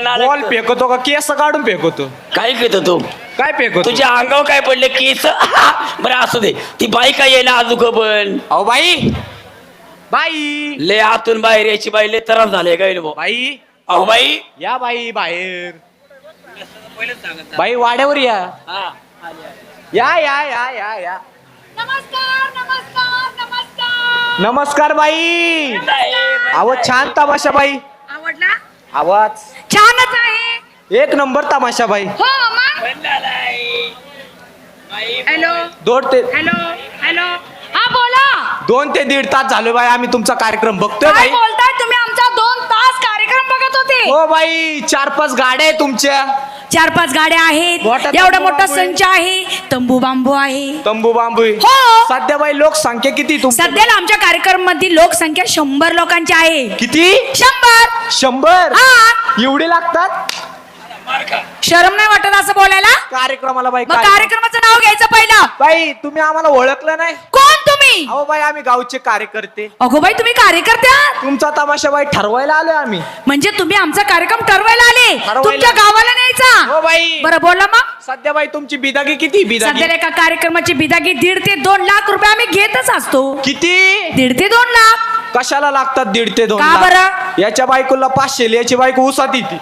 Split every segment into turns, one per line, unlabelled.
Ball फेकतो का केस काढून फेकतो?
काय घेतो तू?
काय फेकतो?
तुझ्या अंगावर काय पडले केस? बरं असू दे. ती बाई काय येईना अजून पण
अहो बाई, बाई,
ले आतून बाहेर यायची बाई लय त्रास झाले काय
बाई,
अहो बाई
या बाई बाहेर. बाई वाड्यावर या. या या या या या.
नमस्कार नमस्कार नमस्कार.
नमस्कार बाई. आवाज छान तमाशा बाई.
आवडला?
आवाज
छानच आहे.
एक नंबर तमाशा बाई.
हो मग. Hello
hello.
हॅलो. हा बोला.
2 ते 1.5 तास झाले बाई आम्ही तुमचा कार्यक्रम बघतोय
काय
बाई.
बोलताय तुम्ही? आमचा 2 तास कार्यक्रम बघत होते.
हो बाई, 4-5 गाड्या आहे तुमच्या.
4-5 गाड्या आहेत.
मोठा
एवढा
तंबू
मोठा
बांबू आहे.
संच आहे. तंबू बांबू आहे.
तंबू बांबू आहे.
हो.
सध्या बाई लोकसंख्या किती तुमच्या?
सध्याला आमच्या कार्यक्रम मध्ये लोकसंख्या 100 लोकांची आहे.
किती?
100.
100.
हा.
एवढे लागतात
शरम नाही वाटत असं बोलायला?
कार्यक्रमाला बाई?
मग कार्यक्रमाचं नाव घ्यायचं पहिलं.
बाई तुम्ही आम्हाला ओळखलं नाही?
कोण तुम्ही?
अहो बाई आम्ही गावचे कार्यकर्ते.
अगो बाई तुम्ही कार्यकर्ते आहात?
तुमचा तमाशा बाई ठरवायला आलोय आम्ही.
म्हणजे तुम्ही आमचा कार्यक्रम ठरवायला आले?
ठरवायला.
तुमच्या गावाला न्यायचा?
हो बाई.
बरं बोला मग.
सध्या बाई तुमची बिदागी किती? बिदागी
सध्या एका कार्यक्रमाची बिदागी 1.5 ते 2 लाख रुपये आम्ही घेतच असतो.
किती?
1.5 ते 2 लाख.
कशाला लागतात 1.5 ते 2
का
लाख?
बरं?
याच्या बायकोला 500, याची बायको उसात येते.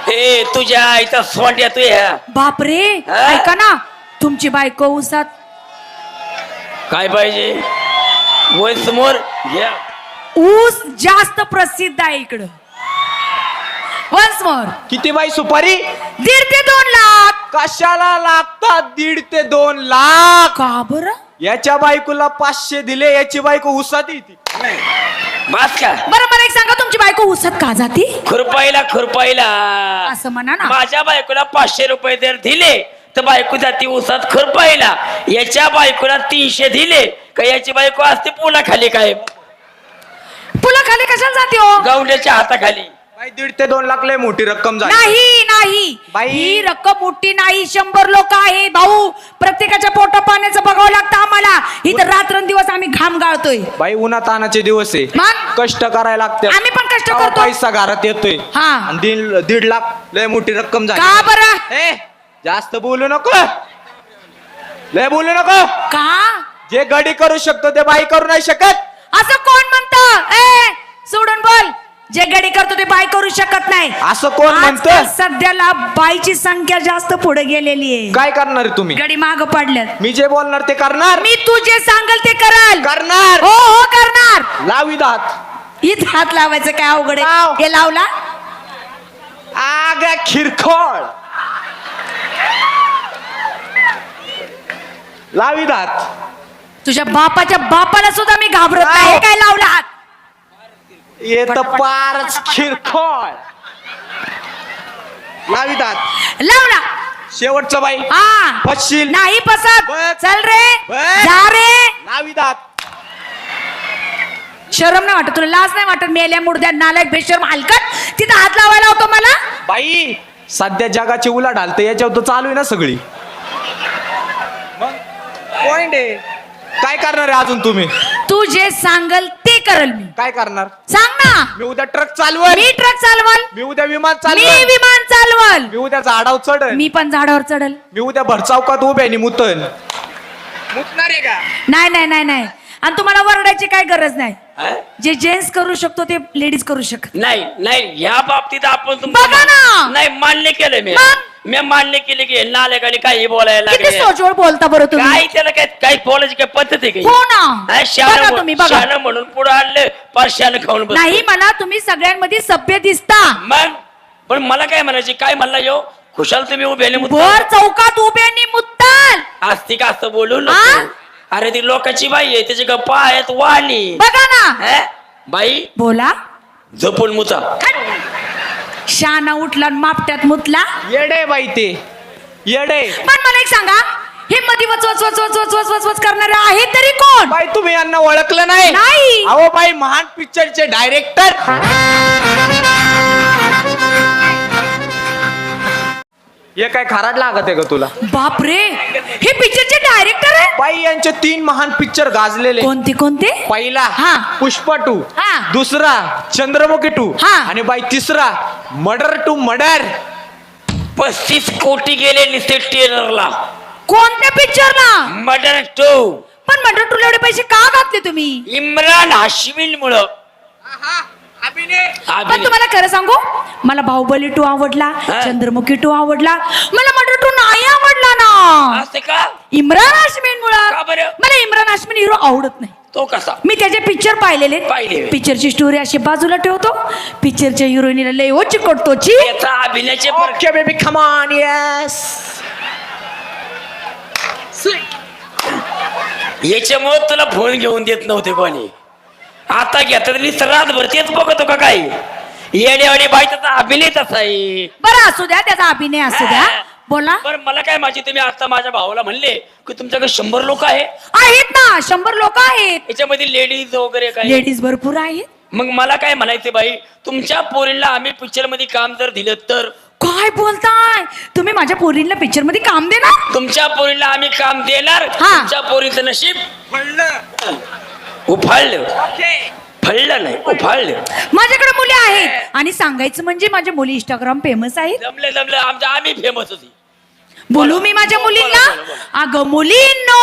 हे तुझ्या आईचा सोंड तू ह्या
बापरे.
हा?
ऐका ना, तुमची बायको उसात.
काय पाहिजे? वय समोर घ्या.
ऊस जास्त प्रसिद्ध आहे इकडं. Once more.
किती बाई सुपारी?
1.5 ते 2 लाख.
कशाला लागतात 1.5 ते 2 लाख?
का बरं?
याच्या बायकोला 500 दिले, याची बायको उसात येते.
बस का?
बरं मला एक सांगा, तुमची बायको उसात का जाती?
खुरपायला
असं म्हणा ना.
माझ्या बायकोला 500 रुपये जर दिले तर बायको जाती उसात खुरपायला. याच्या बायकोला 300 दिले का याची बायको असते पुला खाली काय
पुला खाली कशाला जाते हो?
गवंड्याच्या हाताखाली.
बाई 1.5 ते 2 लाख लय मोठी रक्कम झाली.
नाही नाही
बाई.
ही रक्कम मोठी नाही. 100 लोक आहे भाऊ. प्रत्येकाच्या पोटा पाण्याचं बघावं लागतं आम्हाला. इथं रात्रंदिवस आम्ही घाम गाळतोय.
बाई उन्हा तानाचे दिवस आहे,
मग
कष्ट करायला लागते.
आम्ही पण कष्ट
तेव्हा
करतो.
पैसा घरात येतोय.
हा.
आणि 1.5 लाख लय मोठी रक्कम झाली.
का बरं?
ए, जास्त बोलू नको, लय बोलू नको.
का?
जे गडी करू शकतो ते बाई करू नाही शकत.
असं कोण म्हणतं? ए सोडून बोल. जे गडी करतो ते बाई करू शकत नाही.
असं कोण म्हणतं?
आजकाल सध्याला बाईची संख्या जास्त पुढे गेलेली आहे.
काय करणार आहे तुम्ही?
गडी माग पडल्यात.
मी जे बोलणार ते करणार.
मी तू जे सांगल ते कराल.
करणार.
हो हो करणार.
लावी दात.
इथं हात लावायचं काय अवघड
लाव.
आहे? हे लावला.
आग खिरखोळ. लावी दात.
तुझ्या बापाच्या बापाला सुद्धा मी घाबरत
लाव.
नाही. हे काय लावला हात?
येत पारच खिरखोळ. लावी दात.
लावला.
शेवटचं बाई.
हा
फसशील.
नाही पसत.
बघ.
चल रे.
बघ.
जा रे.
लावी दात.
शरम नाही वाटत तुला? लाज नाही वाटत? मेल्या मुर्द्या नालायक बेशरम हलकट तिथं हात लावायला होतो मला?
बाई सध्या जगाची उलाढाल तर याच्यावर तर चालू आहे ना सगळी. पॉइंट आहे. काय करणार आहे अजून तुम्ही?
तू जे सांगल ते करल मी.
काय करणार?
सांग ना.
मी उद्या ट्रक चालवल.
मी ट्रक चालवल.
मी उद्या विमान
मी
चालवल.
विमान चालवल.
मी उद्या झाडावर चढल.
मी पण झाडावर चढल.
मी उद्या भरचौकात उभे आणि मुतन. मुतणार आहे का?
नाही नाही नाही नाही. आणि तुम्हाला वरडायची काय गरज नाही.
हा?
जे जेंट्स करू शकतो ते लेडीज करू शकत.
नाही नाही ह्या बाबतीत आपण
बघा ना.
नाही मान्य केलं मी.
मग?
मी मान्य केले की नालेगाडी काही बोलायला
किती
लागले.
सोजवळ बोलता बरं तुम्ही.
काय त्याला काय काही बोलायची काय पद्धत आहे
हो
काही?
ना. बघा तुम्ही बघा.
शान म्हणून पुढे आणले पार शान खाऊन बसले.
नाही म्हणा, तुम्ही सगळ्यांमध्ये सभ्य दिसता.
मग पण मला काय म्हणायचे? काय म्हणला यो खुशाल तुम्ही उभे
वर चौकात उभ्यांनी मुत्ताल.
आस्तिक असं बोलू
हा?
नको. अरे ती लोकांची बाई आहे, त्याचे गप्पा आहेत वाणी.
बघा ना.
हे? बाई
बोला.
झोपून मुचा.
शाना उठला आणि मापट्यात मुतला.
येडे बाई ते येडे.
पण मला एक सांगा, हे मध्ये वच वच वच वच वच वच वच वच करणारे आहेत तरी कोण?
बाई तुम्ही यांना ओळखलं नाही?
नाही.
अहो बाई महान पिक्चरचे डायरेक्टर. हे काय खराट लागत आहे का तुला?
बापरे, हे पिक्चरचे डायरेक्टर आहे?
बाई यांचे 3 महान पिक्चर गाजलेले.
कोणते कोणते?
पहिला
हा.
पुष्पा 2,
हा.
दुसरा चंद्रमुखी 2
हा.
आणि बाई तिसरा मर्डर टू मर्डर.
35 कोटी गेले नुसते टेलरला.
कोणत्या पिक्चरला?
मर्डर 2.
पण मर्डर टू एवढे पैसे का घातले तुम्ही?
इम्रान हाशमी मुळे.
पण तुम्हाला खरं सांगू, मला बाहुबली 2 आवडला,
हा.
चंद्रमुखी 2 आवडला, मला मर्डर 2 नाही आवडला ना.
असं का?
इम्रान हाशमीमुळं.
का बरं?
मला इम्रान हाशमी हिरो आवडत नाही.
तो कसा?
मी त्याचे पिक्चर पाहिलेले.
पाहिले.
पिक्चरची स्टोरी अशी बाजूला ठेवतो, पिक्चरच्या हिरोईनीला लय चिकटतोची.
याचा अभिनयाचे
okay baby come on yes.
याच्यामुळे तुला फोन घेऊन देत नव्हते कोणी. आता घेतात रातभर तेच बघतो का काय? येडेवाडी बाई त्याचा अभिनय तसा आहे.
बरं असू द्या, त्याचा अभिनय असू द्या. बोला.
बरं मला काय माझी, तुम्ही आता माझ्या भावाला म्हणले की तुमच्याकडे 100 लोक
आहेत ना, 100 लोक आहेत.
याच्यामध्ये लेडीज वगैरे काय?
लेडीज भरपूर आहेत.
मग मला काय म्हणायचे बाई, तुमच्या पोरीला आम्ही पिक्चर मध्ये काम जर दिलं तर?
काय बोलताय तुम्ही? माझ्या पोरींना पिक्चर मध्ये काम देणार?
तुमच्या पोरीला आम्ही काम देणार.
हा.
तुमच्या पोरीचं नशीब उफाळलं. फळलं नाही, उफाळलं.
माझ्याकडे मुली आहेत आणि सांगायचं म्हणजे माझ्या मुली इंस्टाग्राम फेमस आहेत.
जमलं आमच्या, आम्ही फेमस होती.
बोलू मी माझ्या मुलींना? अगं मुलींनो,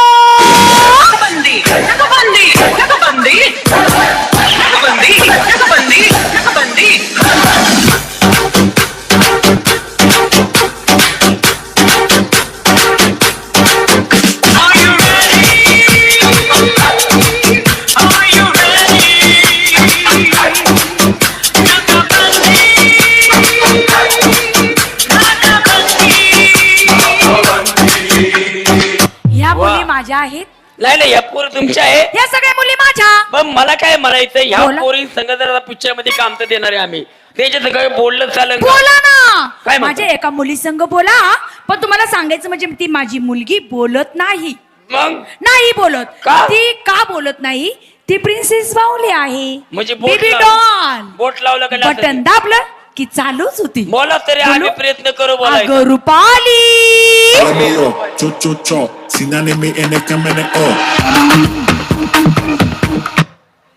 ह्या मुली माझ्या आहेत.
नाही या पोरी तुमच्या आहे.
या सगळ्या मुली माझ्या.
पण मला काय म्हणायचं, ह्या
बोला.
पोरी संघ जर पिक्चर मध्ये काम तर देणार आहे आम्ही, त्याच्यात काय बोललं चालेल का?
बोला ना.
काय म्हणतो?
माझ्या एका मुली संग बोला. पण तुम्हाला सांगायचं म्हणजे ती माझी मुलगी बोलत नाही.
मग
नाही बोलत.
का?
ती का बोलत नाही? ती प्रिन्सेस बाहुली आहे.
म्हणजे
बेबी डॉल.
बोट लावलं का?
बटन दाबलं की चालूच होती.
बोला तरी आम्ही
बोलू?
प्रयत्न करू बोलायचं.
अगं Rupali.
Amigo, cho cho cho, sin anime en el camino.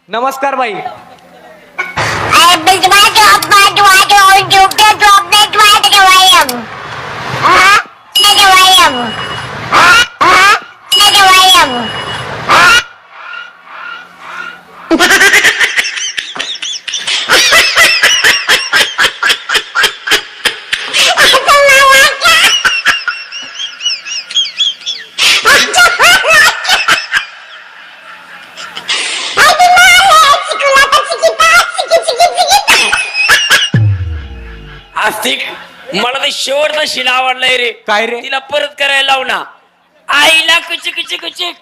नमस्कार बाई.
आस्तिक मला ते शेवटचा शिला आवडलाय रे.
काय रे?
तिला परत करायला लाव ना. आईला कुचिक कुचिक कुचिक.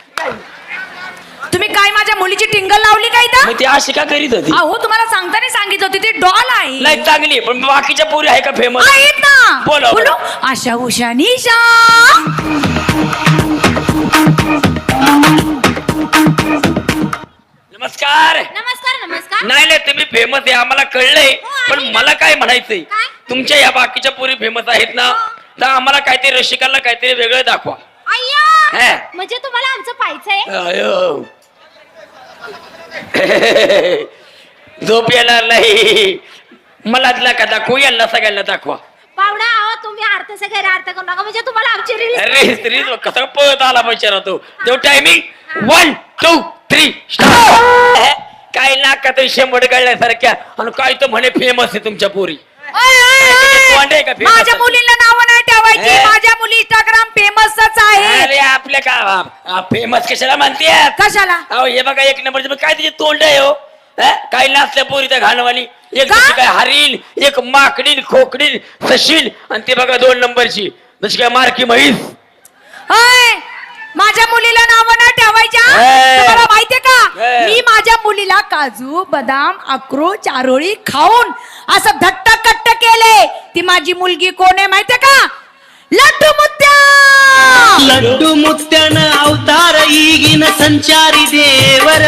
तुम्ही काय माझ्या मुलीची टिंगल लावली काय इथं?
मग ती अशी का करीत होती?
अहो तुम्हाला सांगताना सांगितलं होते, ती डॉल आहे.
नाही चांगली, पण बाकीच्या पोरी आहे का फेमस?
आहेत ना.
बोला.
बोलू. आशा उषा निशा.
नमस्कार.
नमस्कार नमस्कार.
नाही नाही तुम्ही फेमस आहे आम्हाला कळलंय. पण मला काय म्हणायचंय,
काय?
तुमच्या या बाकीच्या पोरी फेमस आहेत ना, तर आम्हाला काहीतरी रसिकांना काहीतरी वेगळं दाखवा.
अय्या
हे.
म्हणजे तुम्हाला आमचं पाहायचंय?
अयो. झोप येणार नाही. मला का दाखवू, यांना सगळ्यांना दाखवा.
पाहुणा आहो, तुम्ही अर्थाचा गैरअर्थ करू नका, म्हणजे तुम्हाला आमची रील.
अरे स्त्री कसा पळत आला पैशाला तो. तेव्हा टायमिंग 1 2 3 स्टार्ट. काय नाकात 100 गळल्यासारख्या आणि काय तर म्हणे फेमस आहे तुमच्या पोरी. तोंड आहे का famous?
माझ्या मुलीला नाव नाही ठेवायची.
हे?
माझ्या मुली इंस्टाग्राम फेमसच आहे.
अरे आपल्या का फेमस कशाला म्हणते?
कशाला?
अहो हे बघा, 1 नंबरचे काय त्याचे तोंड आहे हो. काय नाचल्या पोरी त्या घाणवाली. एक
का?
जशी काय हरीण, एक माकडीन, खोकडीन, सशील, आणि ते बघा 2 नंबरची जशी काय मारकी म्हैस.
होय, माझ्या मुलीला नाव नाही ठेवायच्या.
हे.
तुम्हाला माहितीये का,
हे.
मी माझ्या मुलीला काजू बदाम अक्रोड चारोळी खाऊन असं धट्ट कट्ट केले. ती माझी मुलगी कोण आहे माहितीये का? लड्डू मुत्या.
लड्डू मुत्यान अवतार ಈಗಿನ ಸಂಚಾರಿ ದೇವರ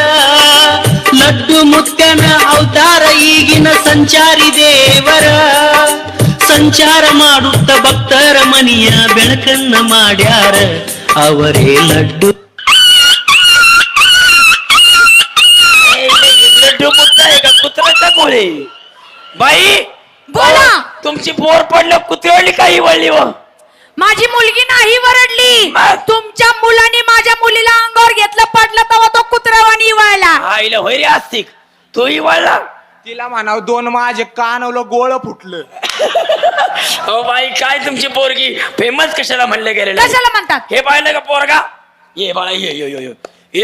ಲಡ್ಡು ಮುತ್ಯನ ಅವತಾರ ಈಗಿನ ಸಂಚಾರಿ ದೇವರ ಸಂಚಾರ ಮಾಡುತ್ತ ಭಕ್ತರ ಮನಿಯ ಬೆಳಕನ್ನ ಮಾಡ್ಯಾರ आवरे लड्डू
लड्डू मुद्दा आहे का कुत्र्याचा गोळे बाई
बोला.
तुमची बोर पडलं कुत्र्यावली काही वळली व
माझी मुलगी नाही वरडली.
मग?
तुमच्या मुलांनी माझ्या मुलीला अंगावर घेतलं पडलं तेव्हा तो कुत्र्यावानी वळला.
आईला होय रे आस्तिक तोही वळला.
तिला म्हणाव दोन माझे कानवलं गोळ फुटलं.
हो बाई काय तुमची पोरगी फेमस कशाला म्हणलं गेलेलं आहे?
कशाला म्हणतात?
हे पाहिलं का पोरगा ये बाळा ये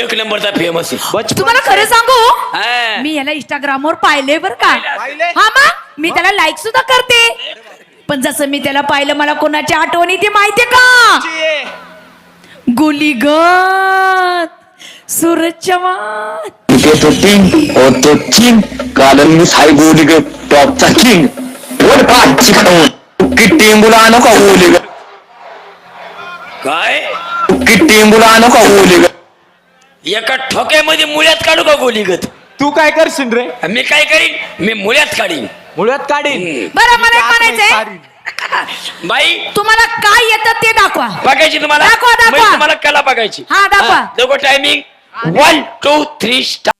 एक नंबरचा फेमस आहे.
तुम्हाला खरं सांगू
हा.
मी याला इंस्टाग्रामवर पाहिलंय बर का.
पाहिलंय?
हा मग मी त्याला लाईक सुद्धा करते. पण जसं मी त्याला पाहिलं मला कोणाची आठवण येते माहितीये का? गुलीगत सूरज चव्हाण.
तो किंग और तो किंग कालन मी साई गोली ग टॉपचा किंग वर पाचची खाऊन की टेंबुला आणू का ओली ग
काय
की टेंबुला आणू का ओली ग
एका ठोक्यामध्ये मुळ्यात काढू का गोलीगत?
तू काय करशील रे?
मी काय करीन मी मुळ्यात काढीन.
मुळात काढीन.
बरं मला एक म्हणायचंय
सारी.
बाई
तुम्हाला काय येतं ते दाखवा.
बघायची तुम्हाला
दाखवा, दाखवा.
म्हणजे तुम्हाला कला बघायची.
हा, दाखवा.
दोघं टायमिंग 1 2 3 स्टार्ट.